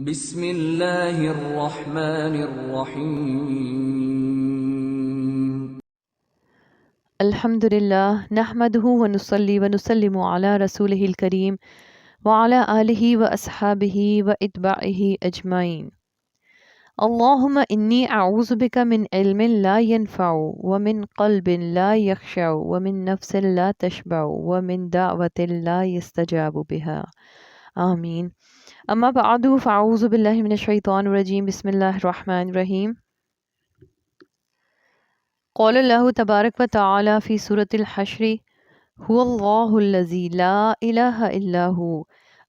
بسم اللہ الرحمن الرحیم۔ الحمد للہ نحمده ونصلی ونسلم علی رسولہ الکریم وعلی آلہ واصحابہ واتباعہ اجمعین۔ اللہم انی اعوذ بک من علم لا ينفع ومن قلب لا يخشع ومن نفس لا تشبع ومن دعوة لا يستجاب بها آمین۔ اما بعد فاعوذ باللہ من الشیطان الرجیم، بسم اللہ الرحمن الرحیم۔ قول اللہ تبارک و تعالی فی سورة الحشر هو اللہ الذی لا الہ الا هو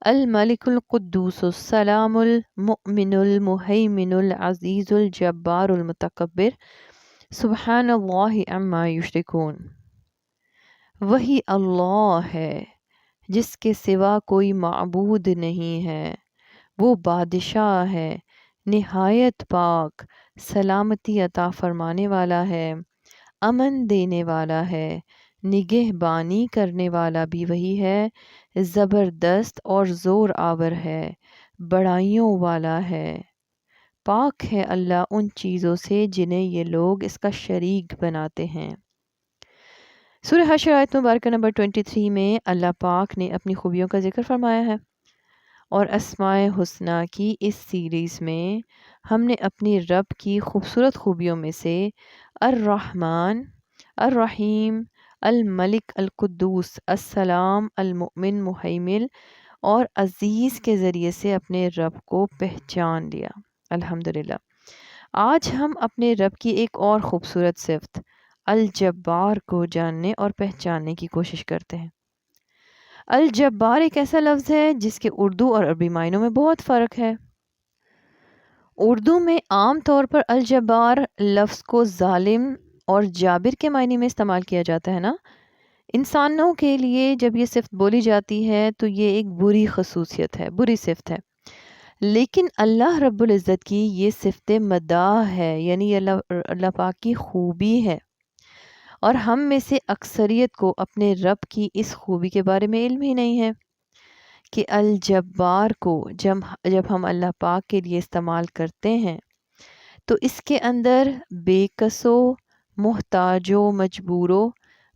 الملک القدوس السلام المؤمن المہیمن العزیز الجبار المتکبر سبحان اللہ عما یشرکون۔ وہی اللہ ہے جس کے سوا کوئی معبود نہیں ہے، وہ بادشاہ ہے، نہایت پاک، سلامتی عطا فرمانے والا ہے، امن دینے والا ہے، نگہبانی کرنے والا بھی وہی ہے، زبردست اور زور آور ہے، بڑائیوں والا ہے۔ پاک ہے اللہ ان چیزوں سے جنہیں یہ لوگ اس کا شریک بناتے ہیں۔ سورہ حشر آیت مبارکہ نمبر 23 میں اللہ پاک نے اپنی خوبیوں کا ذکر فرمایا ہے، اور اسماء حسنہ کی اس سیریز میں ہم نے اپنی رب کی خوبصورت خوبیوں میں سے الرحمن، الرحیم، الملک، القدوس، السلام، المؤمن، مہیمن اور عزیز کے ذریعے سے اپنے رب کو پہچان لیا۔ الحمدللہ۔ آج ہم اپنے رب کی ایک اور خوبصورت صفت الجبار کو جاننے اور پہچاننے کی کوشش کرتے ہیں۔ الجبار ایک ایسا لفظ ہے جس کے اردو اور عربی معنوں میں بہت فرق ہے۔ اردو میں عام طور پر الجبار لفظ کو ظالم اور جابر کے معنی میں استعمال کیا جاتا ہے نا۔ انسانوں کے لیے جب یہ صفت بولی جاتی ہے تو یہ ایک بری خصوصیت ہے، بری صفت ہے، لیکن اللہ رب العزت کی یہ صفت مداح ہے، یعنی اللہ پاک کی خوبی ہے، اور ہم میں سے اکثریت کو اپنے رب کی اس خوبی کے بارے میں علم ہی نہیں ہے کہ الجبار کو جب ہم اللہ پاک کے لیے استعمال کرتے ہیں تو اس کے اندر بے کسوں، محتاجوں، مجبوروں،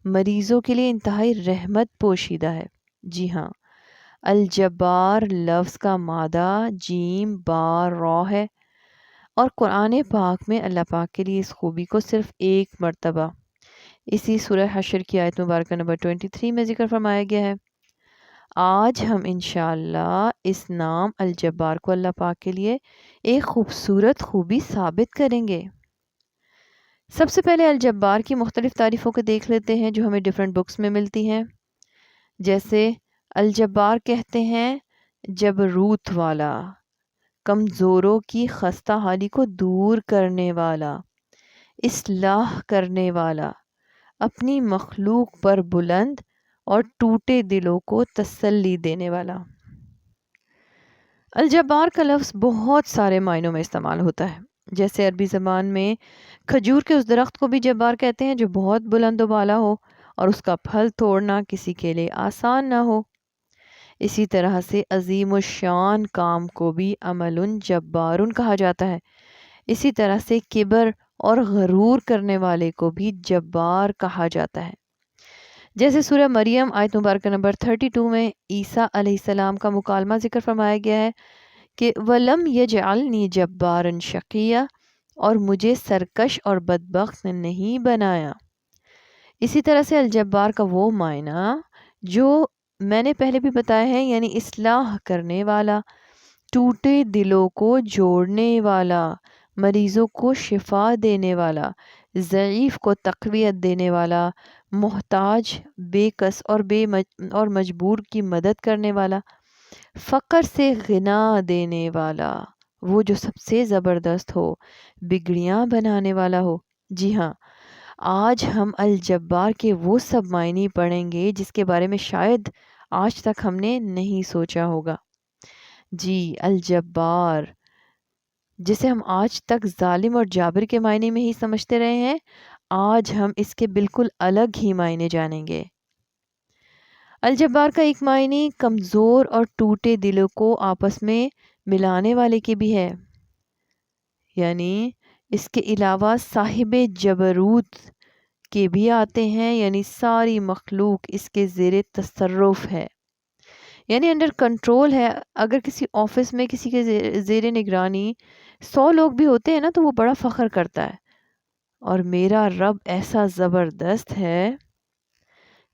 مریضوں کے لیے انتہائی رحمت پوشیدہ ہے۔ جی ہاں، الجبار لفظ کا مادہ جیم بار را ہے، اور قرآن پاک میں اللہ پاک کے لیے اس خوبی کو صرف ایک مرتبہ اسی سورہ حشر کی آیت مبارکہ نمبر 23 میں ذکر فرمایا گیا ہے۔ آج ہم انشاءاللہ اس نام الجبار کو اللہ پاک کے لیے ایک خوبصورت خوبی ثابت کریں گے۔ سب سے پہلے الجبار کی مختلف تعریفوں کو دیکھ لیتے ہیں جو ہمیں ڈیفرنٹ بکس میں ملتی ہیں۔ جیسے الجبار کہتے ہیں جبروت والا، کمزوروں کی خستہ حالی کو دور کرنے والا، اصلاح کرنے والا، اپنی مخلوق پر بلند اور ٹوٹے دلوں کو تسلی دینے والا۔ الجبار کا لفظ بہت سارے معنوں میں استعمال ہوتا ہے، جیسے عربی زبان میں کھجور کے اس درخت کو بھی جبار کہتے ہیں جو بہت بلند و بالا ہو اور اس کا پھل توڑنا کسی کے لیے آسان نہ ہو۔ اسی طرح سے عظیم الشان کام کو بھی عمل جبار کہا جاتا ہے۔ اسی طرح سے کبر اور غرور کرنے والے کو بھی جبار کہا جاتا ہے۔ جیسے سورہ مریم آیت مبارکہ نمبر 32 میں عیسیٰ علیہ السلام کا مکالمہ ذکر فرمایا گیا ہے کہ وَلَمْ يَجْعَلْنِي جَبَّارًا شَقِيًّا، اور مجھے سرکش اور بدبخت نہیں بنایا۔ اسی طرح سے الجبار کا وہ معنی جو میں نے پہلے بھی بتایا ہے، یعنی اصلاح کرنے والا، ٹوٹے دلوں کو جوڑنے والا، مریضوں کو شفا دینے والا، ضعیف کو تقویت دینے والا، محتاج، بے کس اور مجبور کی مدد کرنے والا، فقر سے غنا دینے والا، وہ جو سب سے زبردست ہو، بگڑیاں بنانے والا ہو۔ جی ہاں، آج ہم الجبار کے وہ سب معنی پڑھیں گے جس کے بارے میں شاید آج تک ہم نے نہیں سوچا ہوگا۔ جی، الجبار جسے ہم آج تک ظالم اور جابر کے معنی میں ہی سمجھتے رہے ہیں، آج ہم اس کے بالکل الگ ہی معنی جانیں گے۔ الجبار کا ایک معنی کمزور اور ٹوٹے دلوں کو آپس میں ملانے والے کی بھی ہے، یعنی اس کے علاوہ صاحب جبروت کے بھی آتے ہیں، یعنی ساری مخلوق اس کے زیر تصرف ہے، یعنی انڈر کنٹرول ہے۔ اگر کسی آفس میں کسی کے زیر نگرانی 100 لوگ بھی ہوتے ہیں نا تو وہ بڑا فخر کرتا ہے، اور میرا رب ایسا زبردست ہے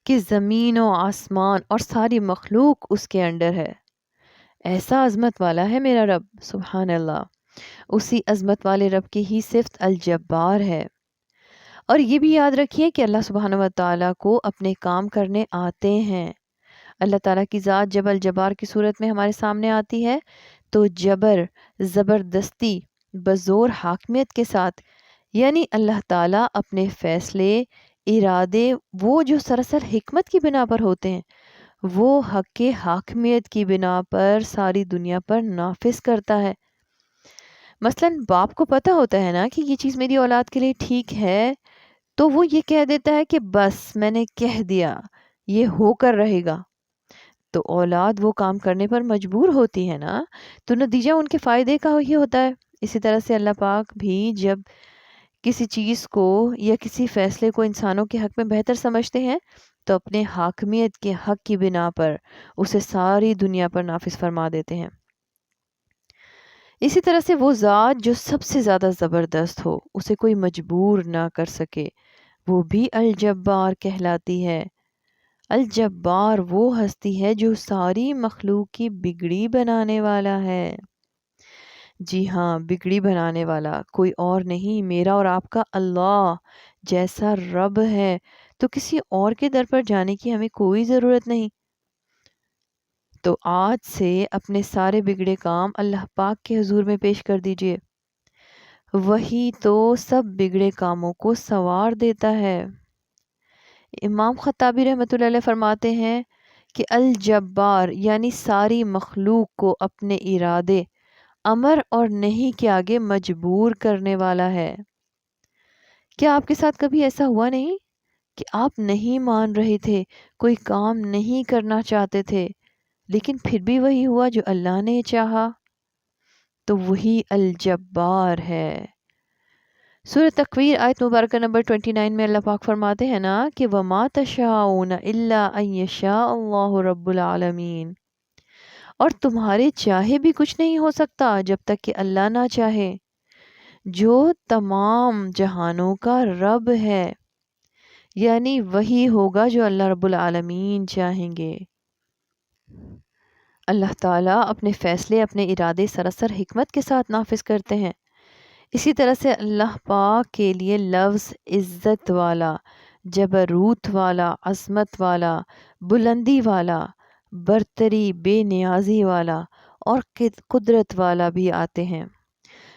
کہ زمین و آسمان اور ساری مخلوق اس کے انڈر ہے، ایسا عظمت والا ہے میرا رب، سبحان اللہ۔ اسی عظمت والے رب کی ہی صفت الجبار ہے۔ اور یہ بھی یاد رکھیے کہ اللہ سبحانہ و تعالیٰ کو اپنے کام کرنے آتے ہیں۔ اللہ تعالیٰ کی ذات جب الجبار کی صورت میں ہمارے سامنے آتی ہے تو جبر، زبردستی، بزور حاکمیت کے ساتھ، یعنی اللہ تعالیٰ اپنے فیصلے، ارادے وہ جو سراسر حکمت کی بنا پر ہوتے ہیں وہ حق کے حاکمیت کی بنا پر ساری دنیا پر نافذ کرتا ہے۔ مثلاً باپ کو پتہ ہوتا ہے نا کہ یہ چیز میری اولاد کے لیے ٹھیک ہے، تو وہ یہ کہہ دیتا ہے کہ بس میں نے کہہ دیا یہ ہو کر رہے گا، تو اولاد وہ کام کرنے پر مجبور ہوتی ہے نا، تو نتیجہ ان کے فائدے کا ہی ہوتا ہے۔ اسی طرح سے اللہ پاک بھی جب کسی چیز کو یا کسی فیصلے کو انسانوں کے حق میں بہتر سمجھتے ہیں تو اپنے حاکمیت کے حق کی بنا پر اسے ساری دنیا پر نافذ فرما دیتے ہیں۔ اسی طرح سے وہ ذات جو سب سے زیادہ زبردست ہو، اسے کوئی مجبور نہ کر سکے، وہ بھی الجبار کہلاتی ہے۔ الجبار وہ ہستی ہے جو ساری مخلوق کی بگڑی بنانے والا ہے۔ جی ہاں، بگڑی بنانے والا کوئی اور نہیں، میرا اور آپ کا اللہ جیسا رب ہے، تو کسی اور کے در پر جانے کی ہمیں کوئی ضرورت نہیں۔ تو آج سے اپنے سارے بگڑے کام اللہ پاک کے حضور میں پیش کر دیجئے، وہی تو سب بگڑے کاموں کو سنوار دیتا ہے۔ امام خطابی رحمۃ اللہ علیہ فرماتے ہیں کہ الجبار یعنی ساری مخلوق کو اپنے ارادے، امر اور نہیں کے آگے مجبور کرنے والا ہے۔ کیا آپ کے ساتھ کبھی ایسا ہوا نہیں کہ آپ نہیں مان رہے تھے، کوئی کام نہیں کرنا چاہتے تھے، لیکن پھر بھی وہی ہوا جو اللہ نے چاہا؟ تو وہی الجبار ہے۔ سورہ تکویر آیت مبارکہ نمبر 29 میں اللہ پاک فرماتے ہیں نا کہ وَمَا تَشَاءُونَ إِلَّا أَن يَشَاءَ اللَّهُ رَبُّ الْعَالَمِينَ، اور تمہارے چاہے بھی کچھ نہیں ہو سکتا جب تک کہ اللہ نہ چاہے، جو تمام جہانوں کا رب ہے، یعنی وہی ہوگا جو اللہ رب العالمین چاہیں گے۔ اللہ تعالیٰ اپنے فیصلے، اپنے ارادے سراسر حکمت کے ساتھ نافذ کرتے ہیں۔ اسی طرح سے اللہ پاک کے لیے لفظ عزت والا، جبروت والا، عظمت والا، بلندی والا، برتری، بے نیازی والا اور قدرت والا بھی آتے ہیں۔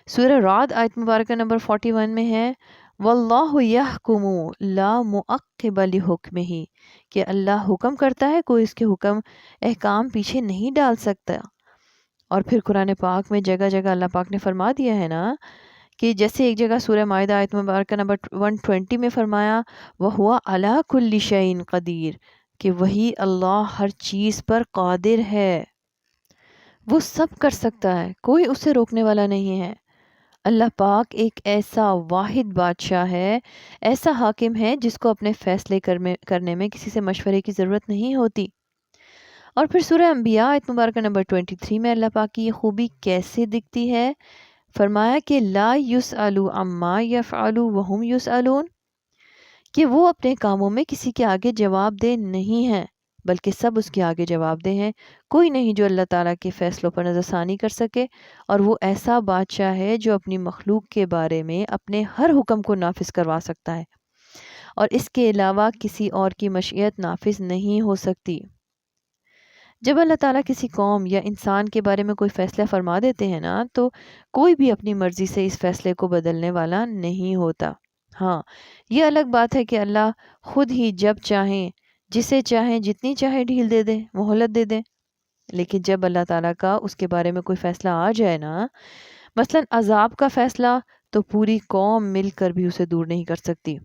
سورہ رعد آیت مبارکہ نمبر 41 میں ہے واللہ یحکم لا معقب لحکمہ، کہ اللہ حکم کرتا ہے، کوئی اس کے حکم احکام پیچھے نہیں ڈال سکتا۔ اور پھر قرآن پاک میں جگہ جگہ اللہ پاک نے فرما دیا ہے نا کہ جیسے ایک جگہ سورہ مائدہ آیت مبارکہ نمبر 120 میں فرمایا وَهُوَ عَلَى كُلِّ شَيْءٍ قدیر، کہ وہی اللہ ہر چیز پر قادر ہے، وہ سب کر سکتا ہے، کوئی اسے روکنے والا نہیں ہے۔ اللہ پاک ایک ایسا واحد بادشاہ ہے، ایسا حاکم ہے جس کو اپنے فیصلے کرنے میں کسی سے مشورے کی ضرورت نہیں ہوتی۔ اور پھر سورہ انبیاء آیت مبارکہ نمبر 23 میں اللہ پاک کی یہ خوبی کیسے دکھتی ہے؟ فرمایا کہ لا یسأل عما یفعل وہم یسألون، کہ وہ اپنے کاموں میں کسی کے آگے جواب دہ نہیں ہیں بلکہ سب اس کے آگے جواب دہ ہیں۔ کوئی نہیں جو اللہ تعالیٰ کے فیصلوں پر نظر ثانی کر سکے، اور وہ ایسا بادشاہ ہے جو اپنی مخلوق کے بارے میں اپنے ہر حکم کو نافذ کروا سکتا ہے، اور اس کے علاوہ کسی اور کی مشیت نافذ نہیں ہو سکتی۔ جب اللہ تعالیٰ کسی قوم یا انسان کے بارے میں کوئی فیصلہ فرما دیتے ہیں نا تو کوئی بھی اپنی مرضی سے اس فیصلے کو بدلنے والا نہیں ہوتا۔ ہاں، یہ الگ بات ہے کہ اللہ خود ہی جب چاہیں، جسے چاہیں، جتنی چاہے ڈھیل دے دیں، مہلت دے دیں، لیکن جب اللہ تعالیٰ کا اس کے بارے میں کوئی فیصلہ آ جائے نا، مثلاً عذاب کا فیصلہ، تو پوری قوم مل کر بھی اسے دور نہیں کر سکتی۔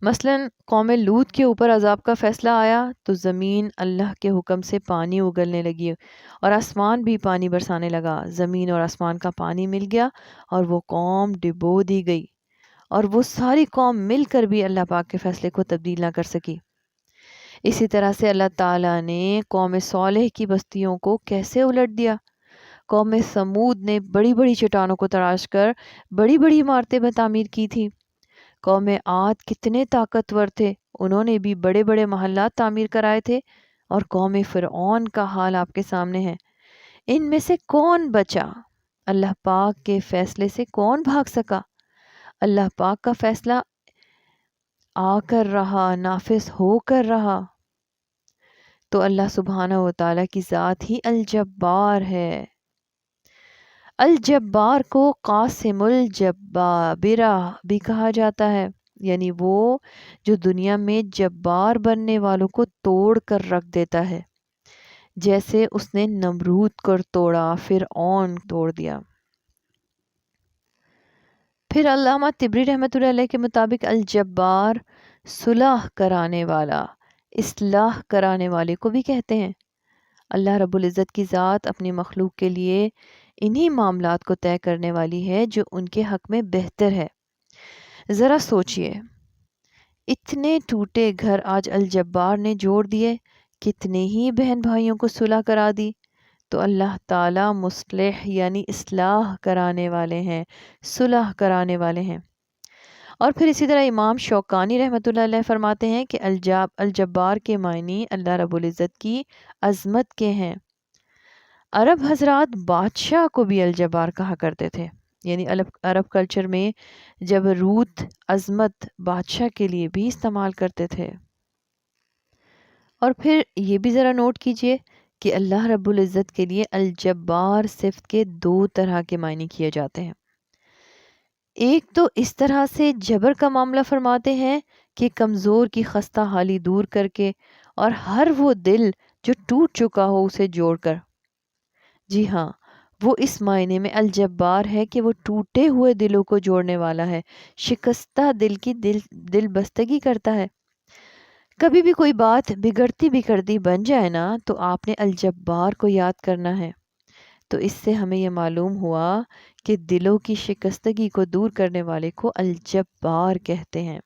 مثلاً قوم لوط کے اوپر عذاب کا فیصلہ آیا تو زمین اللہ کے حکم سے پانی اگلنے لگی اور آسمان بھی پانی برسانے لگا۔ زمین اور آسمان کا پانی مل گیا اور وہ قوم ڈبو دی گئی، اور وہ ساری قوم مل کر بھی اللہ پاک کے فیصلے کو تبدیل نہ کر سکی۔ اسی طرح سے اللہ تعالیٰ نے قوم صالح کی بستیوں کو کیسے الٹ دیا۔ قوم سمود نے بڑی بڑی چٹانوں کو تراش کر بڑی بڑی عمارتیں تعمیر کی تھی۔ قوم عاد کتنے طاقتور تھے، انہوں نے بھی بڑے بڑے محلات تعمیر کرائے تھے۔ اور قوم فرعون کا حال آپ کے سامنے ہے۔ ان میں سے کون بچا؟ اللہ پاک کے فیصلے سے کون بھاگ سکا؟ اللہ پاک کا فیصلہ آ کر رہا، نافذ ہو کر رہا۔ تو اللہ سبحانہ و تعالیٰ کی ذات ہی الجبار ہے۔ الجبار کو قاسم الجبابرہ بھی کہا جاتا ہے، یعنی وہ جو دنیا میں جبار بننے والوں کو توڑ کر رکھ دیتا ہے، جیسے اس نے نمرود کو توڑا، فرعون توڑ دیا۔ پھر علامہ طبری رحمۃ اللہ علیہ کے مطابق الجبار صلح کرانے والا، اصلاح کرانے والے کو بھی کہتے ہیں۔ اللہ رب العزت کی ذات اپنی مخلوق کے لیے انہی معاملات کو طے کرنے والی ہے جو ان کے حق میں بہتر ہے۔ ذرا سوچئے، اتنے ٹوٹے گھر آج الجبار نے جوڑ دیے، کتنے ہی بہن بھائیوں کو صلح کرا دی۔ تو اللہ تعالیٰ مصلح یعنی اصلاح کرانے والے ہیں، صلح کرانے والے ہیں۔ اور پھر اسی طرح امام شوکانی رحمۃ اللہ علیہ فرماتے ہیں کہ الجبار کے معنی اللہ رب العزت کی عظمت کے ہیں۔ عرب حضرات بادشاہ کو بھی الجبار کہا کرتے تھے، یعنی عرب کلچر میں جبروت، عظمت بادشاہ کے لیے بھی استعمال کرتے تھے۔ اور پھر یہ بھی ذرا نوٹ کیجئے کہ اللہ رب العزت کے لیے الجبار صفت کے دو طرح کے معنی کیے جاتے ہیں۔ ایک تو اس طرح سے جبر کا معاملہ فرماتے ہیں کہ کمزور کی خستہ حالی دور کر کے، اور ہر وہ دل جو ٹوٹ چکا ہو اسے جوڑ کر۔ جی ہاں، وہ اس معنی میں الجبار ہے کہ وہ ٹوٹے ہوئے دلوں کو جوڑنے والا ہے، شکستہ دل کی دل بستگی کرتا ہے۔ کبھی بھی کوئی بات بگڑتی بن جائے نا تو آپ نے الجبار کو یاد کرنا ہے۔ تو اس سے ہمیں یہ معلوم ہوا کہ دلوں کی شکستگی کو دور کرنے والے کو الجبار کہتے ہیں۔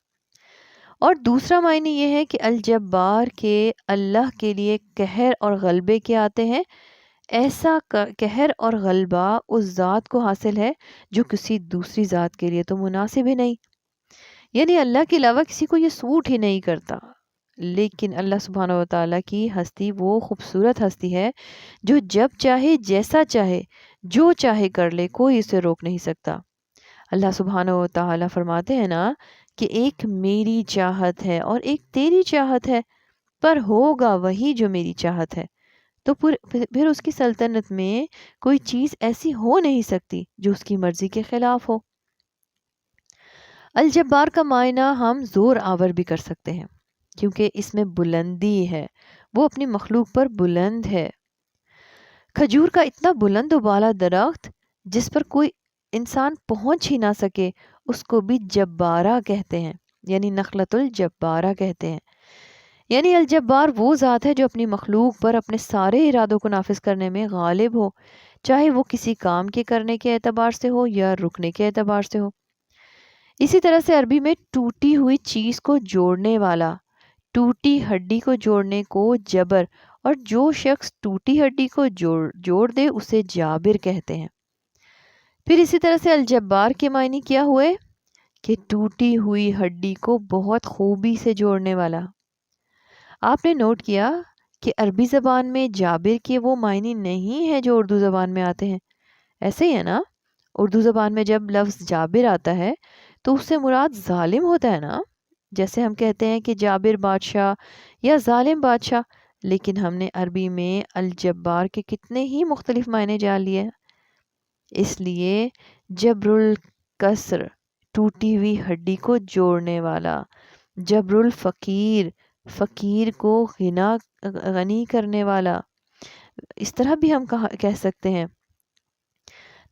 اور دوسرا معنی یہ ہے کہ الجبار کے اللہ کے لیے قہر اور غلبے کے آتے ہیں۔ ایسا قہر اور غلبہ اس ذات کو حاصل ہے جو کسی دوسری ذات کے لیے تو مناسب ہی نہیں، یعنی اللہ کے علاوہ کسی کو یہ سوٹ ہی نہیں کرتا۔ لیکن اللہ سبحانہ و تعالیٰ کی ہستی وہ خوبصورت ہستی ہے جو جب چاہے، جیسا چاہے، جو چاہے کر لے، کوئی اسے روک نہیں سکتا۔ اللہ سبحانہ و تعالیٰ فرماتے ہیں نا کہ ایک میری چاہت ہے اور ایک تیری چاہت ہے، پر ہوگا وہی جو میری چاہت ہے۔ تو پھر اس کی سلطنت میں کوئی چیز ایسی ہو نہیں سکتی جو اس کی مرضی کے خلاف ہو۔ الجبار کا معنی ہم زور آور بھی کر سکتے ہیں، کیونکہ اس میں بلندی ہے، وہ اپنی مخلوق پر بلند ہے۔ کھجور کا اتنا بلند و بالا درخت جس پر کوئی انسان پہنچ ہی نہ سکے، اس کو بھی جبارہ کہتے ہیں، یعنی نخلۃ الجبارہ کہتے ہیں۔ یعنی الجبار وہ ذات ہے جو اپنی مخلوق پر اپنے سارے ارادوں کو نافذ کرنے میں غالب ہو، چاہے وہ کسی کام کے کرنے کے اعتبار سے ہو یا رکنے کے اعتبار سے ہو۔ اسی طرح سے عربی میں ٹوٹی ہوئی چیز کو جوڑنے والا، ٹوٹی ہڈی کو جوڑنے کو جبر، اور جو شخص ٹوٹی ہڈی کو جوڑ دے اسے جابر کہتے ہیں۔ پھر اسی طرح سے الجبار کے معنی کیا ہوئے کہ ٹوٹی ہوئی ہڈی کو بہت خوبی سے جوڑنے والا۔ آپ نے نوٹ کیا کہ عربی زبان میں جابر کے وہ معنی نہیں ہے جو اردو زبان میں آتے ہیں، ایسے ہی ہے نا؟ اردو زبان میں جب لفظ جابر آتا ہے تو اس سے مراد ظالم ہوتا ہے نا، جیسے ہم کہتے ہیں کہ جابر بادشاہ یا ظالم بادشاہ، لیکن ہم نے عربی میں الجبار کے کتنے ہی مختلف معنی جان لیے۔ اس لیے جبر الکسر، ٹوٹی ہوئی ہڈی کو جوڑنے والا، جبر الفقیر، فقیر کو غنی کرنے والا، اس طرح بھی ہم کہہ سکتے ہیں۔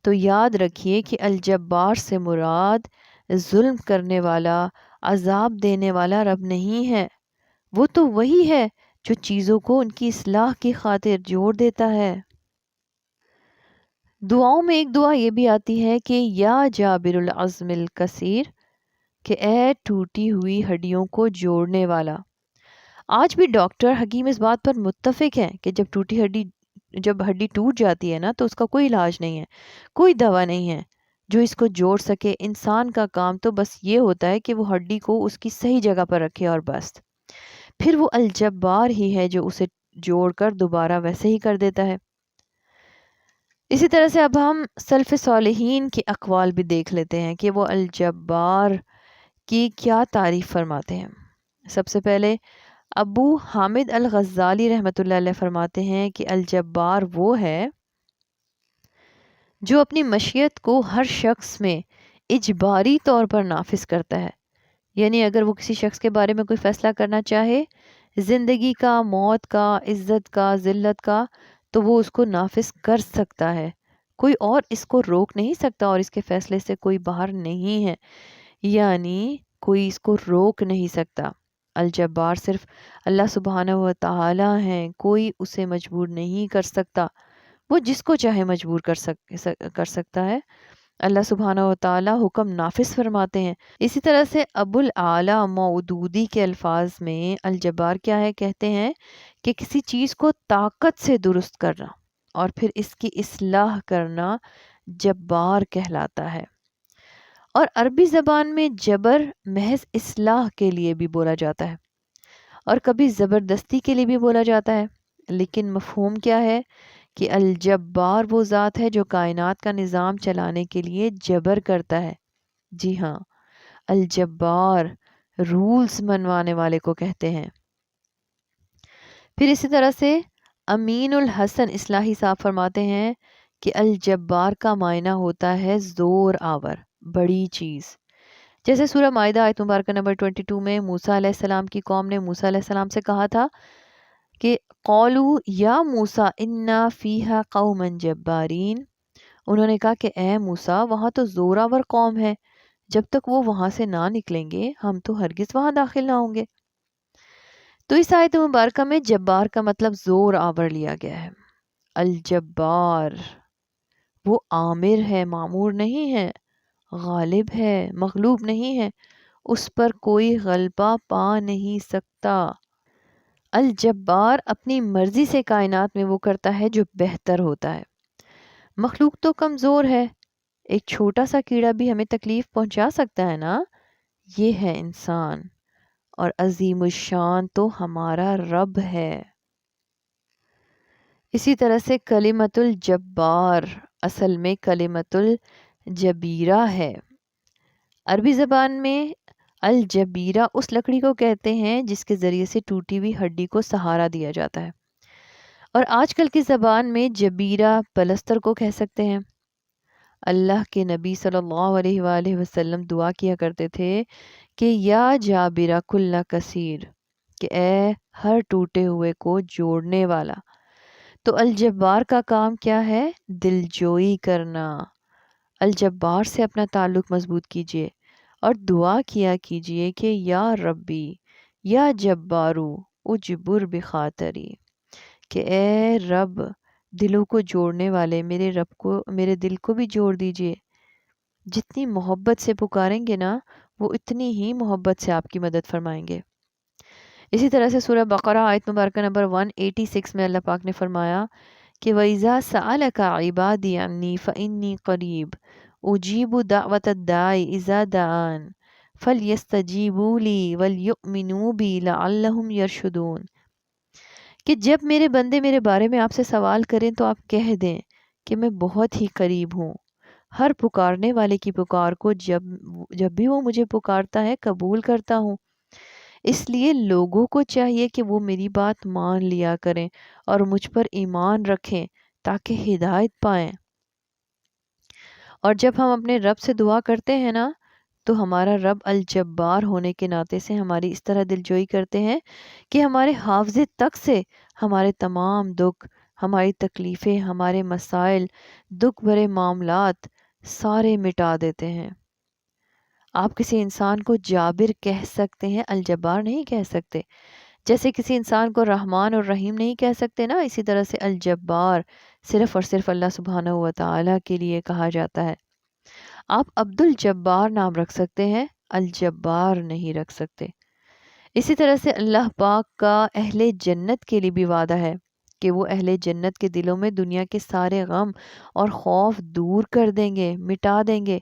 تو یاد رکھیے کہ الجبار سے مراد ظلم کرنے والا، عذاب دینے والا رب نہیں ہے، وہ تو وہی ہے جو چیزوں کو ان کی اصلاح کی خاطر جوڑ دیتا ہے۔ دعاؤں میں ایک دعا یہ بھی آتی ہے کہ یا جابر العظم الکثیر، کہ اے ٹوٹی ہوئی ہڈیوں کو جوڑنے والا۔ آج بھی ڈاکٹر حکیم اس بات پر متفق ہیں کہ جب ہڈی ٹوٹ جاتی ہے نا تو اس کا کوئی علاج نہیں ہے، کوئی دوا نہیں ہے جو اس کو جوڑ سکے۔ انسان کا کام تو بس یہ ہوتا ہے کہ وہ ہڈی کو اس کی صحیح جگہ پر رکھے اور بس۔ پھر وہ الجبار ہی ہے جو اسے جوڑ کر دوبارہ ویسے ہی کر دیتا ہے۔ اسی طرح سے اب ہم سلف صالحین کے اقوال بھی دیکھ لیتے ہیں کہ وہ الجبار کی کیا تعریف فرماتے ہیں۔ سب سے پہلے ابو حامد الغزالی رحمۃ اللہ علیہ فرماتے ہیں کہ الجبار وہ ہے جو اپنی مشیت کو ہر شخص میں اجباری طور پر نافذ کرتا ہے، یعنی اگر وہ کسی شخص کے بارے میں کوئی فیصلہ کرنا چاہے، زندگی کا، موت کا، عزت کا، ذلت کا، تو وہ اس کو نافذ کر سکتا ہے، کوئی اور اس کو روک نہیں سکتا اور اس کے فیصلے سے کوئی باہر نہیں ہے، یعنی کوئی اس کو روک نہیں سکتا۔ الجبار صرف اللہ سبحانہ و تعالی ہیں، کوئی اسے مجبور نہیں کر سکتا، وہ جس کو چاہے مجبور کر سکتا ہے۔ اللہ سبحانہ و تعالی حکم نافذ فرماتے ہیں۔ اسی طرح سے ابو الاعلی مودودی کے الفاظ میں الجبار کیا ہے، کہتے ہیں کہ کسی چیز کو طاقت سے درست کرنا اور پھر اس کی اصلاح کرنا جبار کہلاتا ہے۔ اور عربی زبان میں جبر محض اصلاح کے لیے بھی بولا جاتا ہے اور کبھی زبردستی کے لیے بھی بولا جاتا ہے، لیکن مفہوم کیا ہے کہ الجبار وہ ذات ہے جو کائنات کا نظام چلانے کے لیے جبر کرتا ہے۔ جی ہاں، الجبار رولز منوانے والے کو کہتے ہیں۔ پھر اسی طرح سے امین الحسن اصلاحی صاحب فرماتے ہیں کہ الجبار کا معنی ہوتا ہے زور آور، بڑی چیز۔ جیسے سورہ مائدہ آیت مبارکہ نمبر 22 میں موسیٰ علیہ السلام کی قوم نے موسیٰ علیہ السلام سے کہا تھا کہ قولوا یا موسیٰ انا فیہا قوما جبارین، انہوں نے کہا کہ اے موسیٰ وہاں تو زور آور قوم ہے، جب تک وہ وہاں سے نہ نکلیں گے ہم تو ہرگز وہاں داخل نہ ہوں گے۔ تو اس آیت مبارکہ میں جبار کا مطلب زور آور لیا گیا ہے۔ الجبار وہ آمر ہے، معمور نہیں ہے، غالب ہے، مغلوب نہیں ہے، اس پر کوئی غلبہ پا نہیں سکتا۔ الجبار اپنی مرضی سے کائنات میں وہ کرتا ہے جو بہتر ہوتا ہے۔ مخلوق تو کمزور ہے، ایک چھوٹا سا کیڑا بھی ہمیں تکلیف پہنچا سکتا ہے نا، یہ ہے انسان، اور عظیم الشان تو ہمارا رب ہے۔ اسی طرح سے کلمۃ الجبار اصل میں کلمۃ الجبیرہ ہے۔ عربی زبان میں الجبیرہ اس لکڑی کو کہتے ہیں جس کے ذریعے سے ٹوٹی ہوئی ہڈی کو سہارا دیا جاتا ہے، اور آج کل کی زبان میں جبیرہ پلستر کو کہہ سکتے ہیں۔ اللہ کے نبی صلی اللہ علیہ وآلہ وسلم دعا کیا کرتے تھے کہ یا جابرہ کل کثیر، کہ اے ہر ٹوٹے ہوئے کو جوڑنے والا۔ تو الجبار کا کام کیا ہے؟ دل جوئی کرنا۔ الجبار سے اپنا تعلق مضبوط کیجئے اور دعا کیا کیجئے کہ یا ربی یا جبارو اجبر بخاطری، کہ اے رب دلوں کو جوڑنے والے میرے دل کو بھی جوڑ دیجئے۔ جتنی محبت سے پکاریں گے نا وہ اتنی ہی محبت سے آپ کی مدد فرمائیں گے۔ اسی طرح سے سورہ بقرہ آیت مبارکہ نمبر 186 میں اللہ پاک نے فرمایا کہ وَإِذَا سَأَلَكَ عِبَادِي عَنِّي فَإِنِّي قَرِيبٌ أُجِيبُ دَعْوَةَ الدَّاعِ إِذَا دَعَانِ فَلْيَسْتَجِيبُوا لِي وَلْيُؤْمِنُوا بِي لَعَلَّهُمْ يَرْشُدُونَ، کہ جب میرے بندے میرے بارے میں آپ سے سوال کریں تو آپ کہہ دیں کہ میں بہت ہی قریب ہوں، ہر پکارنے والے کی پکار کو جب بھی وہ مجھے پکارتا ہے قبول کرتا ہوں۔ اس لیے لوگوں کو چاہیے کہ وہ میری بات مان لیا کریں اور مجھ پر ایمان رکھیں تاکہ ہدایت پائیں۔ اور جب ہم اپنے رب سے دعا کرتے ہیں نا تو ہمارا رب الجبار ہونے کے ناطے سے ہماری اس طرح دلجوئی کرتے ہیں کہ ہمارے حافظے تک سے ہمارے تمام دکھ، ہماری تکلیفیں، ہمارے مسائل، دکھ بھرے معاملات سارے مٹا دیتے ہیں۔ آپ کسی انسان کو جابر کہہ سکتے ہیں، الجبار نہیں کہہ سکتے۔ جیسے کسی انسان کو رحمان اور رحیم نہیں کہہ سکتے نا، اسی طرح سے الجبار صرف اور صرف اللہ سبحانہ و تعالیٰ کے لیے کہا جاتا ہے۔ آپ عبد الجبار نام رکھ سکتے ہیں، الجبار نہیں رکھ سکتے۔ اسی طرح سے اللہ پاک کا اہل جنت کے لیے بھی وعدہ ہے کہ وہ اہل جنت کے دلوں میں دنیا کے سارے غم اور خوف دور کر دیں گے، مٹا دیں گے۔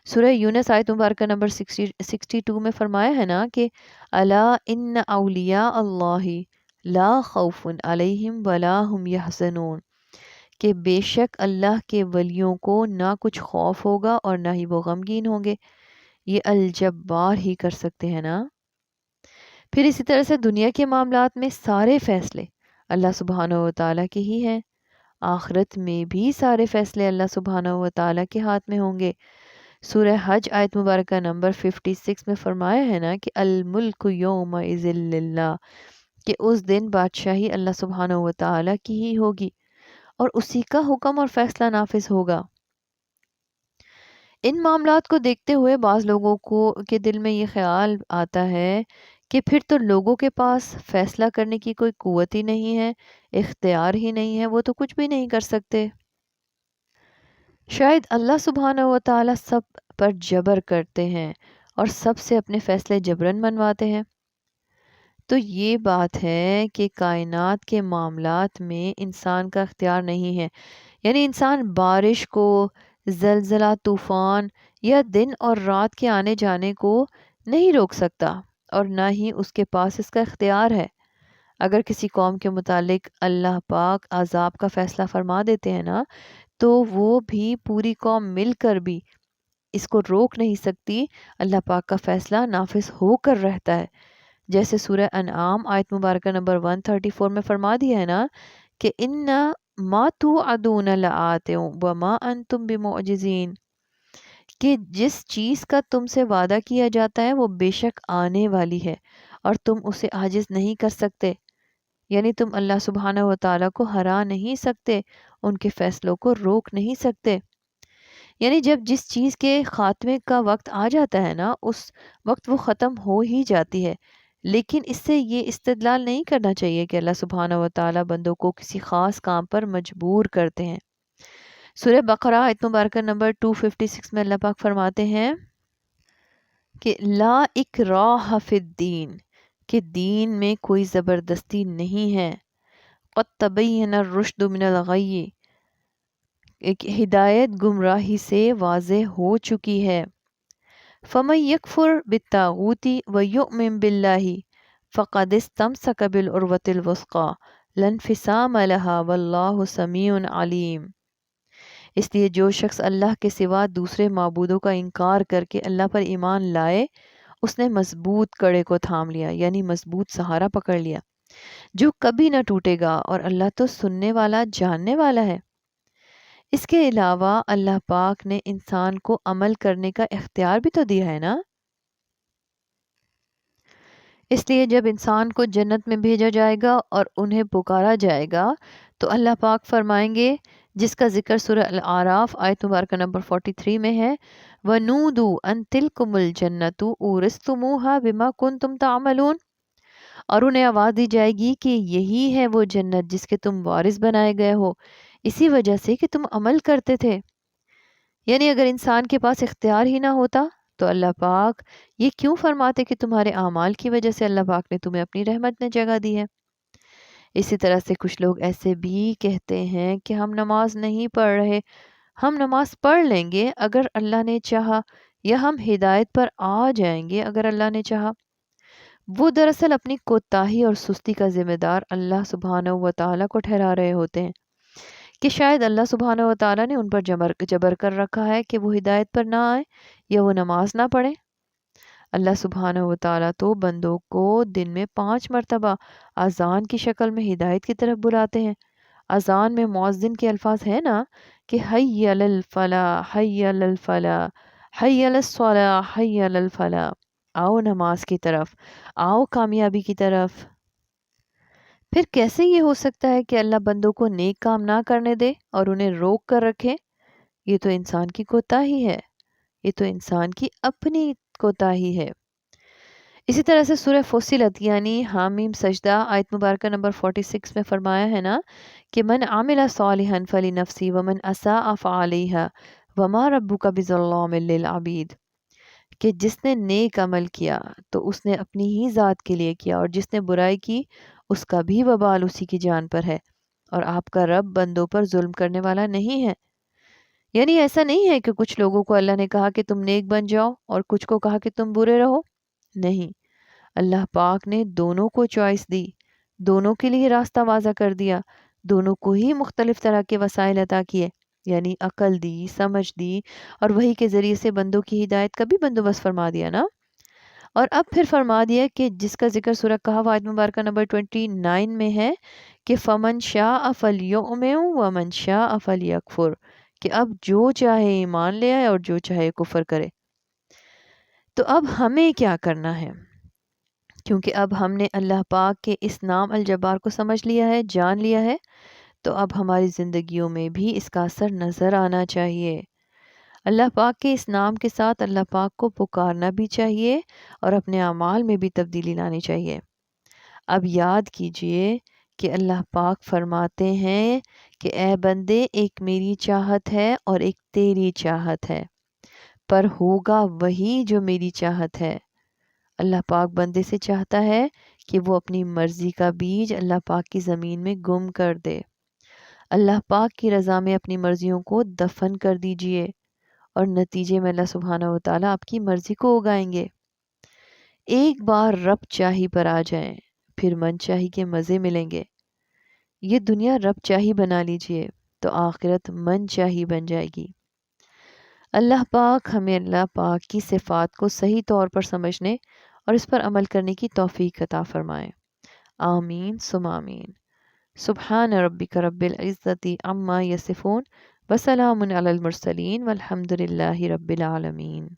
سورہ یونس آیت مبارکہ نمبر 62 میں فرمایا ہے نا کہ الا ان اولیاء اللہ لا خوف علیہم ولا هم یحزنون، کہ بے شک اللہ کے ولیوں کو نہ کچھ خوف ہوگا اور نہ ہی وہ غمگین ہوں گے۔ یہ الجبار ہی کر سکتے ہیں نا۔ پھر اسی طرح سے دنیا کے معاملات میں سارے فیصلے اللہ سبحانہ و تعالیٰ کے ہی ہیں، آخرت میں بھی سارے فیصلے اللہ سبحانہ و تعالیٰ کے ہاتھ میں ہوں گے۔ سورہ حج آیت مبارکہ نمبر 56 میں فرمایا ہے نا کہ الملک یومئذ للہ، کہ اس دن بادشاہی اللہ سبحانہ و تعالیٰ کی ہی ہوگی اور اسی کا حکم اور فیصلہ نافذ ہوگا۔ ان معاملات کو دیکھتے ہوئے بعض لوگوں کے دل میں یہ خیال آتا ہے کہ پھر تو لوگوں کے پاس فیصلہ کرنے کی کوئی قوت ہی نہیں ہے، اختیار ہی نہیں ہے، وہ تو کچھ بھی نہیں کر سکتے۔ شاید اللہ سبحانہ و تعالیٰ سب پر جبر کرتے ہیں اور سب سے اپنے فیصلے جبراً منواتے ہیں۔ تو یہ بات ہے کہ کائنات کے معاملات میں انسان کا اختیار نہیں ہے، یعنی انسان بارش کو، زلزلہ، طوفان یا دن اور رات کے آنے جانے کو نہیں روک سکتا اور نہ ہی اس کے پاس اس کا اختیار ہے۔ اگر کسی قوم کے متعلق اللہ پاک عذاب کا فیصلہ فرما دیتے ہیں نا، تو وہ بھی پوری قوم مل کر بھی اس کو روک نہیں سکتی، اللہ پاک کا فیصلہ نافذ ہو کر رہتا ہے۔ جیسے سورہ انعام آیت مبارکہ نمبر 134 میں فرما دیا ہے نا کہ ان ما توعدون لآت وما انتم بمعجزین، کہ جس چیز کا تم سے وعدہ کیا جاتا ہے وہ بے شک آنے والی ہے اور تم اسے عاجز نہیں کر سکتے، یعنی تم اللہ سبحانہ و تعالیٰ کو ہرا نہیں سکتے، ان کے فیصلوں کو روک نہیں سکتے۔ یعنی جب جس چیز کے خاتمے کا وقت آ جاتا ہے نا، اس وقت وہ ختم ہو ہی جاتی ہے، لیکن اس سے یہ استدلال نہیں کرنا چاہیے کہ اللہ سبحانہ و تعالیٰ بندوں کو کسی خاص کام پر مجبور کرتے ہیں۔ سورہ بقرہ آیت مبارکہ نمبر 256 میں اللہ پاک فرماتے ہیں کہ لا اکراہ فی الدین، کہ دین میں کوئی زبردستی نہیں ہے، قد تبین الرشد من الغی، ایک ہدایت گمراہی سے واضح ہو چکی ہے۔ فمن یکفر بالطاغوت ویؤمن باللہ فقد استمسک بالعروۃ الوثقی لا انفصام لها واللہ سمیع علیم۔ اس لیے جو شخص اللہ کے سوا دوسرے معبودوں کا انکار کر کے اللہ پر ایمان لائے، اس نے مضبوط کڑے کو تھام لیا، یعنی مضبوط سہارا پکڑ لیا جو کبھی نہ ٹوٹے گا، اور اللہ تو سننے والا، جاننے والا ہے۔ اس کے علاوہ اللہ پاک نے انسان کو عمل کرنے کا اختیار بھی تو دیا ہے نا۔ اس لیے جب انسان کو جنت میں بھیجا جائے گا اور انہیں پکارا جائے گا تو اللہ پاک فرمائیں گے، جس کا ذکر سورہ الاعراف آیت مبارکہ نمبر 43 میں ہے، وَنُودُوا أَن تِلْكُمُ الْجَنَّةُ أُورِثْتُمُوهَا بِمَا كُنْتُمْ تَعْمَلُونَ، اور انہیں آواز دی جائے گی کہ یہی ہے وہ جنت جس کے تم وارث بنائے گئے ہو، اسی وجہ سے کہ تم عمل کرتے تھے۔ یعنی اگر انسان کے پاس اختیار ہی نہ ہوتا تو اللہ پاک یہ کیوں فرماتے کہ تمہارے اعمال کی وجہ سے اللہ پاک نے تمہیں اپنی رحمت میں جگہ دی ہے۔ اسی طرح سے کچھ لوگ ایسے بھی کہتے ہیں کہ ہم نماز نہیں پڑھ رہے، ہم نماز پڑھ لیں گے اگر اللہ نے چاہا، یا ہم ہدایت پر آ جائیں گے اگر اللہ نے چاہا۔ وہ دراصل اپنی کوتاہی اور سستی کا ذمہ دار اللہ سبحانہ و تعالیٰ کو ٹھہرا رہے ہوتے ہیں کہ شاید اللہ سبحانہ و تعالیٰ نے ان پر جبر کر رکھا ہے کہ وہ ہدایت پر نہ آئیں یا وہ نماز نہ پڑھیں۔ اللہ سبحانہ و تعالیٰ تو بندوں کو دن میں 5 مرتبہ اذان کی شکل میں ہدایت کی طرف بلاتے ہیں۔ اذان میں مؤذن کے الفاظ ہیں نا کہ حی علی الفلاح، حی علی الفلاح، حی علی الصلاح، حی علی الفلاح، آؤ نماز کی طرف، آؤ کامیابی کی طرف۔ پھر کیسے یہ ہو سکتا ہے کہ اللہ بندوں کو نیک کام نہ کرنے دے اور انہیں روک کر رکھے؟ یہ تو انسان کی کوتاہی ہے، یہ تو انسان کی اپنی کوتاہی ہے۔ اسی طرح سے سورہ فصلت یعنی حامیم سجدہ آیت مبارکہ نمبر 46 میں فرمایا ہے نا کہ من عمل صالحا فلنفسی ومن اساء فعلیہا وما ربک بظلام للعبید، کہ جس نے نیک عمل کیا تو اس نے اپنی ہی ذات کے لیے کیا، اور جس نے برائی کی اس کا بھی وبال اسی کی جان پر ہے، اور آپ کا رب بندوں پر ظلم کرنے والا نہیں ہے۔ یعنی ایسا نہیں ہے کہ کچھ لوگوں کو اللہ نے کہا کہ تم نیک بن جاؤ اور کچھ کو کہا کہ تم برے رہو، نہیں، اللہ پاک نے دونوں کو چوائس دی، دونوں کے لیے راستہ واضح کر دیا، دونوں کو ہی مختلف طرح کے وسائل عطا کیے، یعنی عقل دی، سمجھ دی، اور وہی کے ذریعے سے بندوں کی ہدایت کا بھی بندوبست فرما دیا نا۔ اور اب پھر فرما دیا کہ جس کا ذکر سورہ کہف آیت مبارکہ نمبر 29 میں ہے کہ فَمَنْ شَاءَ فَلْيُؤْمِنْ وَمَنْ شَاءَ فَلْيَكْفُرْ، کہ اب جو چاہے ایمان لے آئے اور جو چاہے کفر کرے۔ تو اب ہمیں کیا کرنا ہے؟ کیونکہ اب ہم نے اللہ پاک کے اس نام الجبار کو سمجھ لیا ہے، جان لیا ہے، تو اب ہماری زندگیوں میں بھی اس کا اثر نظر آنا چاہیے۔ اللہ پاک کے اس نام کے ساتھ اللہ پاک کو پکارنا بھی چاہیے اور اپنے اعمال میں بھی تبدیلی لانی چاہیے۔ اب یاد کیجئے کہ اللہ پاک فرماتے ہیں کہ اے بندے، ایک میری چاہت ہے اور ایک تیری چاہت ہے، پر ہوگا وہی جو میری چاہت ہے۔ اللہ پاک بندے سے چاہتا ہے کہ وہ اپنی مرضی کا بیج اللہ پاک کی زمین میں گم کر دے۔ اللہ پاک کی رضا میں اپنی مرضیوں کو دفن کر دیجئے، اور نتیجے میں اللہ سبحانہ وتعالیٰ آپ کی مرضی کو اگائیں گے۔ ایک بار رب چاہی پر آ جائیں، پھر من چاہی کے مزے ملیں گے۔ یہ دنیا رب چاہی بنا لیجئے تو آخرت من چاہی بن جائے گی۔ اللہ پاک ہمیں اللہ پاک کی صفات کو صحیح طور پر سمجھنے اور اس پر عمل کرنے کی توفیق عطا فرمائے۔ آمین ثم آمین۔ سبحان ربک رب العزت عما یصفون وسلام علی المرسلین والحمد للہ رب العالمین۔